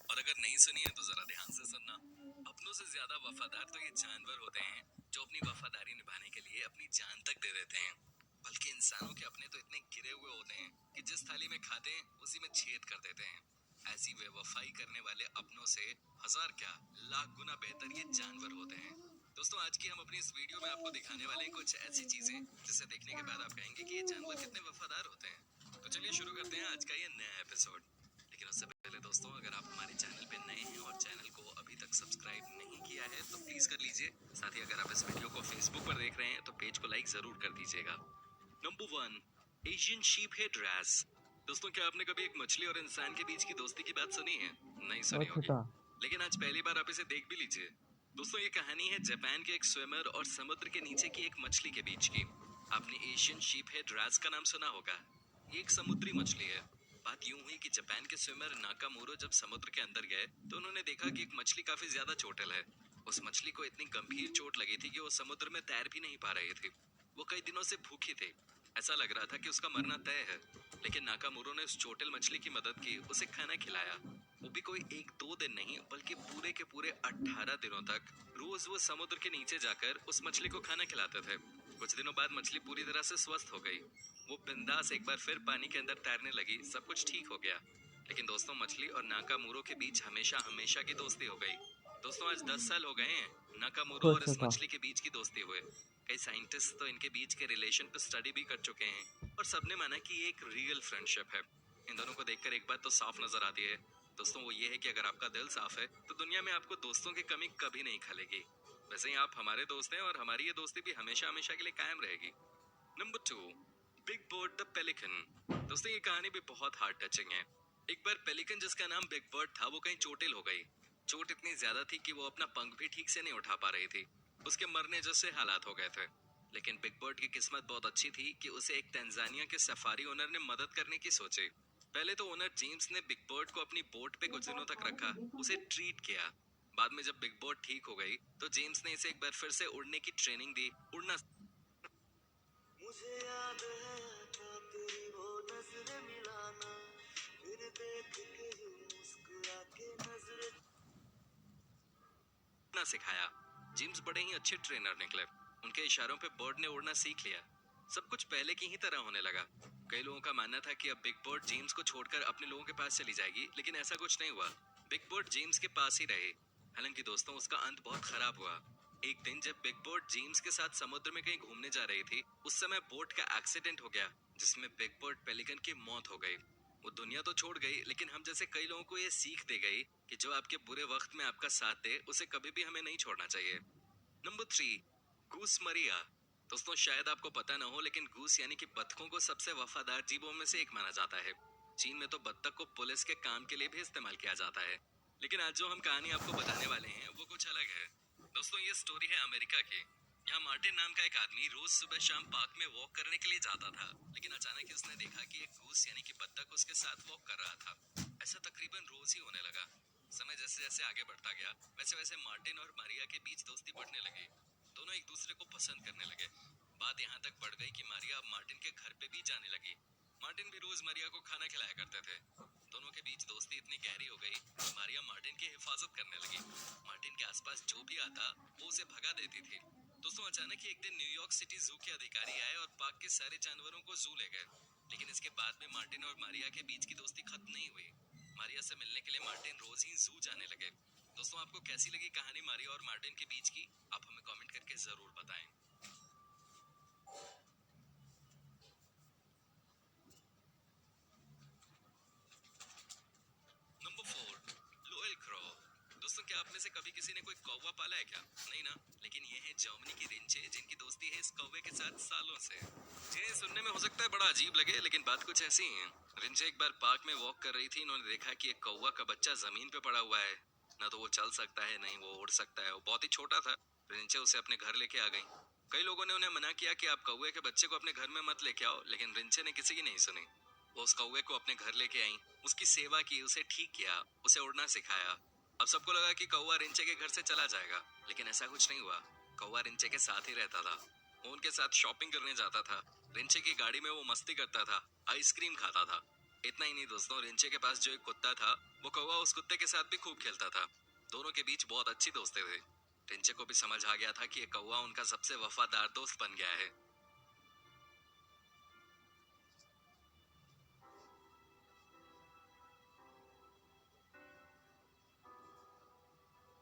और अगर नहीं सुनी है तो जरा ध्यान से सुनना। अपनों से ज्यादा वफादार तो ये जानवर होते हैं जो अपनी वफादारी निभाने के लिए अपनी जान तक दे देते हैं। बल्कि इंसानों के अपने तो इतने गिरे हुए होते हैं कि जिस थाली में खाते हैं उसी में छेद कर देते हैं। ऐसी बेवफाई करने वाले अपनों से हजार क्या लाख गुना बेहतर ये जानवर होते हैं। दोस्तों आज की हम अपनी इस वीडियो में आपको दिखाने वाले हैं कुछ ऐसी चीजें जिसे देखने के बाद आप कहेंगे कि ये जानवर कितने वफादार होते हैं। तो चलिए शुरू करते हैं आज का ये नया एपिसोड। लेकिन उससे पहले दोस्तों अगर आप हमारे चैनल पे नए हैं और चैनल को अभी तक सब्सक्राइब नहीं किया है तो प्लीज कर लीजिए। साथ ही अगर आप इस वीडियो को फेसबुक पर देख रहे हैं तो पेज को लाइक जरूर कर दीजिएगा। Number 1, Asian sheepshead wrasse. दोस्तों क्या आपने कभी एक मछली और इंसान के बीच की दोस्ती की बात सुनी है? नहीं सुनी होगी, अच्छा। लेकिन आज पहली बार आप इसे देख भी लीजिए। दोस्तों ये कहानी है जापान के एक स्विमर और समुद्र के नीचे की एक मछली के बीच की। आपने एशियन शीप हेड रैस का नाम सुना होगा। ये एक समुद्री मछली है। बात यूं हुई कि जापान के स्विमर नाकामोरो जब समुद्र के अंदर गए तो उन्होंने देखा कि एक मछली काफी ज्यादा चोटिल है। उस मछली को इतनी गंभीर चोट लगी थी कि वो समुद्र में तैर भी नहीं पा रही थी। वो कई दिनों से भूखी थी। ऐसा लग रहा था कि उसका मरना तय है। लेकिन नाकामोरो ने उस चोटिल मछली की मदद की, उसे खाना खिलाया। वो भी कोई एक दो दिन नहीं बल्कि पूरे के पूरे 18 दिनों तक रोज वो समुद्र के नीचे जाकर उस मछली को खाना खिलाते थे। कुछ दिनों बाद मछली पूरी तरह से स्वस्थ हो गई। वो बिंदास एक बार फिर पानी के अंदर तैरने लगी, सब कुछ ठीक हो गया। लेकिन दोस्तों मछली और नाकामोरो के बीच हमेशा हमेशा की दोस्ती हो गई। दोस्तों आज 10 साल हो गए हैं नाकामोरो और अच्छा इस था। मछली के बीच की दोस्ती हुए। कई साइंटिस्ट तो इनके बीच के रिलेशन पर स्टडी भी कर चुके हैं और सबने माना कि ये एक रियल फ्रेंडशिप है। इन दोनों को देखकर एक बात तो साफ नजर आती है दोस्तों, वो ये है कि अगर आपका दिल साफ है तो दुनिया में आपको दोस्तों की कमी कभी नहीं खलेगी। वैसे ही आप हमारे दोस्त हैं और हमारी ये दोस्ती भी हमेशा हमेशा के लिए कायम रहेगी। Number 2, big bird the pelican. दोस्तों ये कहानी भी बहुत हार्ट टचिंग है। एक बार पेलिकन जिसका नाम बिग बर्ड था वो कहीं चोटिल हो गई। चोट इतनी ज्यादा थी कि वो अपना पंख भी ठीक से नहीं उठा पा रही थी। उसके मरने जैसे हालात हो गए थे। लेकिन बिग बर्ड की किस्मत बहुत अच्छी थी कि उसे एक तंजानिया के सफारी ओनर ने मदद करने की सोची। पहले तो ओनर जेम्स ने बिग बर्ड को अपनी बोट पे कुछ दिनों तक रखा, उसे ट्रीट किया। बाद में जब बिग बर्ड ठीक हो गई तो जेम्स ने इसे एक बार फिर से उड़ने की ट्रेनिंग दी। उड़ना मुझे याद है था तेरी वो नजर मिलाना, फिर देख के यूं मुस्कुरा के नजर ना सिखाया। जेम्स बड़े ही अच्छे ट्रेनर निकले। उनके इशारों पे बर्ड ने उड़ना सीख लिया। सब कुछ पहले की ही तरह होने लगा। कई लोगों का मानना था कि अब बिग बर्ड जेम्स को छोड़कर अपने लोगों के पास चली जाएगी, लेकिन ऐसा कुछ नहीं हुआ। बिग बर्ड जेम्स के पास ही रही। हालांकि दोस्तों उसका अंत बहुत खराब हुआ। एक दिन जब बिग बर्ड जेम्स के साथ समुद्र में कहीं घूमने जा रही थी उस समय बोट का एक्सीडेंट हो गया जिसमें बिग बर्ड पेलिकन की मौत हो गई। वो दुनिया तो छोड़ गई लेकिन हम जैसे कई लोगों को ये सीख दे गई कि जो आपके बुरे वक्त में आपका साथ दे उसे कभी भी हमें नहीं छोड़ना चाहिए। नंबर 3, गूस मरिया। दोस्तों शायद आपको पता न हो लेकिन गूस यानी कि बत्तखों को सबसे वफादार जीवों में से एक माना जाता है। चीन में तो बत्तख को पुलिस के काम के लिए भी इस्तेमाल किया जाता है। लेकिन आज जो हम कहानी आपको बताने वाले हैं वो कुछ अलग है। दोस्तों ये स्टोरी है अमेरिका की। यहाँ मार्टिन नाम का एक आदमी रोज सुबह शाम पार्क में वॉक करने के लिए जाता था। लेकिन अचानक ही उसने देखा कि एक गूस यानी कि बत्तख उसके साथ वॉक कर रहा था। ऐसा तकरीबन रोज ही होने लगा। समय जैसे जैसे आगे बढ़ता गया वैसे वैसे मार्टिन और मारिया के बीच दोस्ती बढ़ने लगी। दोनों एक दूसरे को पसंद करने लगे। बात यहाँ तक बढ़ गई कि मारिया अब मार्टिन के घर पे भी जाने लगी। मार्टिन भी रोज मारिया को खाना खिलाया करते थे। दोनों के बीच दोस्ती इतनी गहरी हो गई कि मारिया मार्टिन की हिफाजत करने लगी। मार्टिन के आसपास जो भी आता वो उसे भगा देती थी। दोस्तों अचानक ही एक दिन न्यूयॉर्क सिटी जू के अधिकारी आए और पार्क के सारे जानवरों को जू ले गए। लेकिन इसके बाद भी मार्टिन और मारिया के बीच की दोस्ती खत्म नहीं हुई। मारिया से मिलने के लिए मार्टिन रोज ही जू जाने लगे। दोस्तों आपको कैसी लगी कहानी मारिया और मार्टिन के बीच की? आप हमें कमेंट करके जरूर बताएं। Number 4, loyal crow. दोस्तों क्या आप में से कभी किसी ने कोई कौवा पाला है क्या? नहीं ना। लेकिन ये है जर्मनी की रिंचे जिनकी दोस्ती है इस कौवे के साथ सालों से। ये सुनने में हो सकता है बड़ा अजीब लगे लेकिन बात कुछ ऐसी ही है। रिंचे एक बार पार्क में वॉक कर रही थी। इन्होंने देखा कि एक कौवा का बच्चा जमीन पे पड़ा हुआ है। ना तो वो चल सकता है नहीं वो उड़ सकता है, वो बहुत ही छोटा था। रिंचे उसे अपने घर लेके आ गई। कई लोगों ने उन्हें मना किया कि आप कौवे के बच्चे को अपने घर में मत लेके आओ, लेकिन रिंचे ने किसी की नहीं सुनी। वो उस कौवे को अपने घर लेके आई, उसकी सेवा की, उसे ठीक किया, उसे उड़ना सिखाया। अब सबको लगा कि कौवा रिंचे के घर से चला जाएगा, लेकिन ऐसा कुछ नहीं हुआ। कौवा रिंचे के साथ ही रहता था। वो उनके साथ शॉपिंग करने जाता था। रिंचे की गाड़ी में वो मस्ती करता था, आइसक्रीम खाता था। इतना ही नहीं दोस्तों, रिंचे के पास जो एक कुत्ता था वो कौवा उस कुत्ते के साथ भी खूब खेलता था। दोनों के बीच बहुत अच्छी दोस्ती थी। टिंचे को भी समझ आ गया था कि ये कौवा उनका सबसे वफादार दोस्त बन गया है।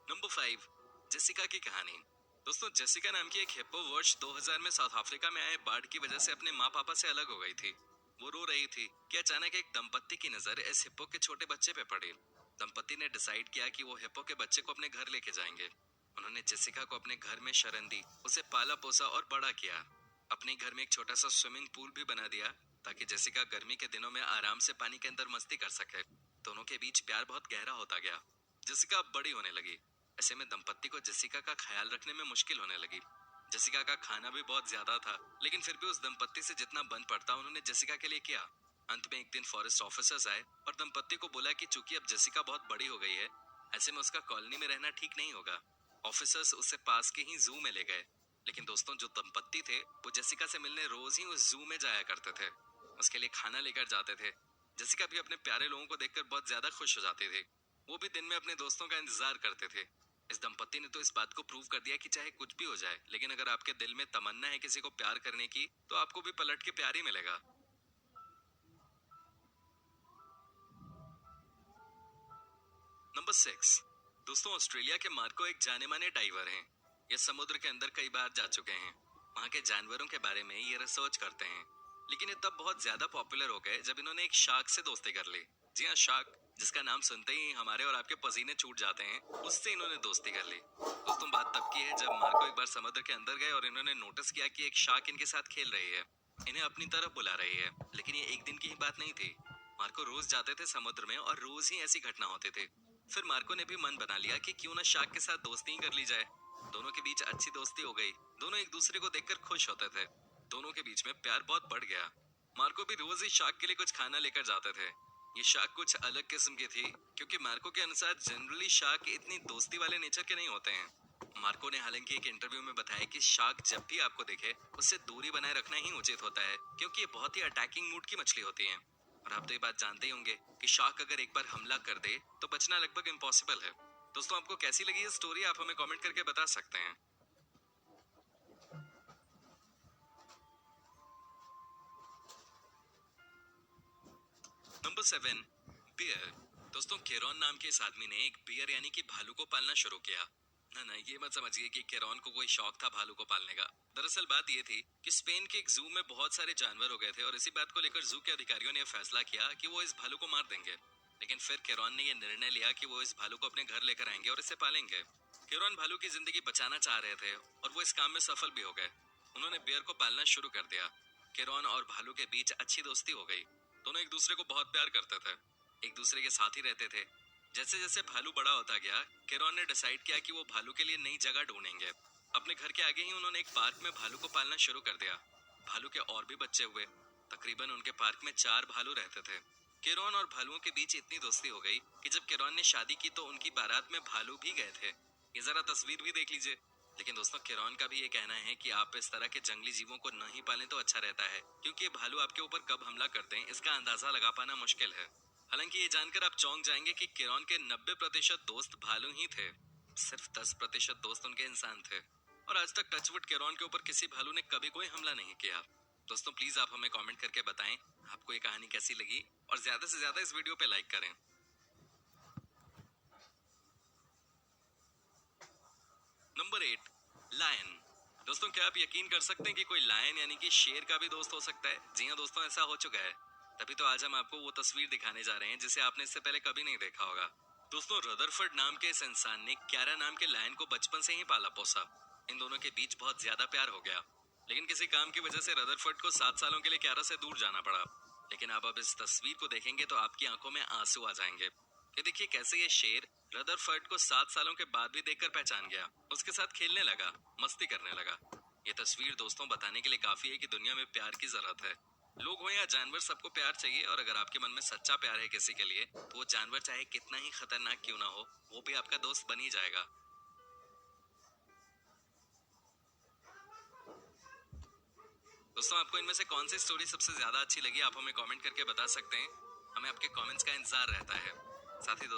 नंबर 5, जेसिका की कहानी। दोस्तों, जेसिका नाम की एक हिप्पो वर्ष 2000 में साउथ अफ्रीका में आए बाढ़ की वजह से अपने माँ पापा से अलग हो गई थी। वो रो रही थी कि अचानक एक दंपत्ति की नजर इस हिप्पो के छोटे बच्चे पे पड़ी। दंपत्ति ने डिसाइड किया कि वो हिप्पो के बच्चे को अपने घर लेके जाएंगे। उन्होंने जेसिका को अपने घर में शरण दी, उसे पाला पोसा और बड़ा किया। अपने घर में एक छोटा सा स्विमिंग पूल भी बना दिया ताकि जेसिका गर्मी के दिनों में आराम से पानी के अंदर मस्ती कर सके। दोनों के बीच प्यार बहुत गहरा होता गया। जेसिका अब बड़ी होने लगी। ऐसे में दंपत्ति को जेसिका का ख्याल रखने में मुश्किल होने लगी। जेसिका का खाना भी बहुत ज्यादा था, लेकिन फिर भी उस दंपत्ति से जितना बन पड़ता उन्होंने जेसिका के लिए किया। अंत में एक दिन फॉरेस्ट ऑफिसर्स आए और दंपत्ति को बोला कि चूंकि अब जेसिका बहुत बड़ी हो गई है, ऐसे में उसका कॉलोनी में रहना ठीक नहीं होगा। ऑफिसर्स उसे पास के ही जू में ले गए। लेकिन दोस्तों, जो दंपत्ति थे वो जेसिका से मिलने रोज ही उस जू में जाया करते थे। उसके लिए खाना लेकर जाते थे। जेसिका भी अपने प्यारे लोगों को देखकर बहुत ज्यादा खुश हो जाती थी। वो भी दिन में अपने दोस्तों का इंतजार करते थे। इस दंपत्ति ने तो इस बात को प्रूव कर दिया कि चाहे कुछ भी हो जाए, लेकिन अगर आपके दिल में तमन्ना है किसी को प्यार करने की, तो आपको भी पलट के प्यार ही मिलेगा। नंबर 6, दोस्तों, ऑस्ट्रेलिया के मार्को एक जाने माने डाइवर हैं। ये समुद्र के अंदर कई बार जा चुके हैं। वहाँ के जानवरों के बारे में ये रिसर्च करते हैं। लेकिन ये तब बहुत ज्यादा पॉपुलर हो गए जब इन्होंने एक शार्क से दोस्ती कर ली। जी हाँ, शार्क, जिसका नाम सुनते ही हमारे और आपके पसीने छूट जाते हैं, उससे इन्होंने दोस्ती कर ली। दोस्तों, बात तब की है जब मार्को एक बार समुद्र के अंदर गए और इन्होंने नोटिस किया कि एक शार्क इनके साथ खेल रही है, इन्हें अपनी तरफ बुला रही है। लेकिन ये एक दिन की ही बात नहीं थी। मार्को रोज जाते थे समुद्र में और रोज ही ऐसी घटना होती थी। फिर मार्को ने भी मन बना लिया कि क्यों ना शार्क के साथ दोस्ती ही कर ली जाए। दोनों के बीच अच्छी दोस्ती हो गई। दोनों एक दूसरे को देखकर खुश होते थे। दोनों के बीच में प्यार बहुत बढ़ गया। मार्को भी रोज ही शार्क के लिए कुछ खाना लेकर जाते थे। ये शार्क कुछ अलग किस्म की थी, क्योंकि मार्को के अनुसार जनरली शार्क इतनी दोस्ती वाले नेचर के नहीं होते हैं। मार्को ने हालांकि एक इंटरव्यू में बताया कि शार्क जब भी आपको देखे उससे दूरी बनाए रखना ही उचित होता है, क्योंकि ये बहुत ही अटैकिंग मूड की मछली होती है। और आप तो ये बात जानते ही होंगे कि शार्क अगर एक बार हमला कर दे तो बचना लगभग इम्पॉसिबल है। दोस्तों, आपको कैसी लगी ये स्टोरी, आप हमें कमेंट करके बता सकते हैं। Number 7, beer. दोस्तों, केरॉन नाम के इस आदमी ने एक बियर यानी कि भालू को पालना शुरू किया। ना ना, ये मत समझिए कि केरॉन को कोई शौक था भालू को पालने का। दरअसल बात ये थी कि स्पेन के एक जू में बहुत सारे जानवर हो गए थे और इसी बात को लेकर जू के अधिकारियों ने फैसला किया कि वो इस भालू को मार देंगे। लेकिन फिर केरॉन ने यह निर्णय लिया कि वो इस भालू को अपने घर लेकर आएंगे और इसे पालेंगे। केरॉन भालू की जिंदगी बचाना चाह रहे थे और वो इस काम में सफल भी हो गए। उन्होंने बियर को पालना शुरू कर दिया। केरॉन और भालू के बीच अच्छी दोस्ती हो गई। दोनों एक दूसरे को बहुत प्यार करते थे, एक दूसरे के साथ ही रहते थे। जैसे जैसे भालू बड़ा होता गया, केरॉन ने डिसाइड किया कि वो भालू के लिए नई जगह ढूंढेंगे। अपने घर के आगे ही उन्होंने एक पार्क में भालू को पालना शुरू कर दिया। भालू के और भी बच्चे हुए। तकरीबन उनके पार्क में 4 भालू रहते थे। केरॉन और भालुओं के बीच इतनी दोस्ती हो गई कि जब केरॉन ने शादी की तो उनकी बारात में भालू भी गए थे। ये जरा तस्वीर भी देख लीजिए। लेकिन दोस्तों, केरॉन का भी ये कहना है कि आप इस तरह के जंगली जीवों को नहीं पालें तो अच्छा रहता है, क्योंकि ये भालू आपके ऊपर कब हमला करते हैं इसका अंदाजा लगा पाना मुश्किल है। हालांकि ये जानकर आप चौंक जाएंगे कि केरॉन के 90% दोस्त भालू ही थे। सिर्फ 10% दोस्त उनके इंसान थे। और आज तक टचवुड केरॉन के ऊपर किसी भालू ने कभी कोई हमला नहीं किया। दोस्तों, प्लीज आप हमें कमेंट करके बताएं आपको ये कहानी कैसी लगी, और ज्यादा से ज्यादा इस वीडियो पे लाइक करें। Number 8, lion. दोस्तों, क्या आप यकीन कर सकते हैं कि कोई लायन यानी कि शेर का भी दोस्त हो सकता है? जी हाँ दोस्तों, ऐसा हो चुका है। तभी तो आज हम आपको वो तस्वीर दिखाने जा रहे हैं जिसे आपने इससे पहले कभी नहीं देखा होगा। दोस्तों, रदरफर्ड नाम के इस इंसान ने क्यारा नाम के लायन को बचपन से ही पाला पोसा। इन दोनों के बीच बहुत ज्यादा प्यार हो गया। लेकिन किसी काम की वजह से रदरफर्ड को 7 सालों के लिए क्यारा से दूर जाना पड़ा। लेकिन आप अब इस तस्वीर को देखेंगे तो आपकी आंखों में आंसू आ जाएंगे। ये देखिए कैसे ये शेर रदरफर्ड को 7 सालों के बाद भी देखकर पहचान गया, उसके साथ खेलने लगा, मस्ती करने लगा। ये तस्वीर दोस्तों बताने के लिए काफी है कि दुनिया में प्यार की जरूरत है। लोग हो या जानवर, सबको प्यार चाहिए। और अगर आपके मन में सच्चा प्यार है किसी के लिए, तो वो जानवर चाहे कितना ही खतरनाक क्यों ना हो, वो भी आपका दोस्त बन ही जाएगा। दोस्तों, आपको इनमें से कौन सी स्टोरी सबसे ज्यादा अच्छी लगी, आप हमें कमेंट करके बता सकते हैं। हमें आपके कमेंट्स का इंतजार रहता है। साथी दोस्त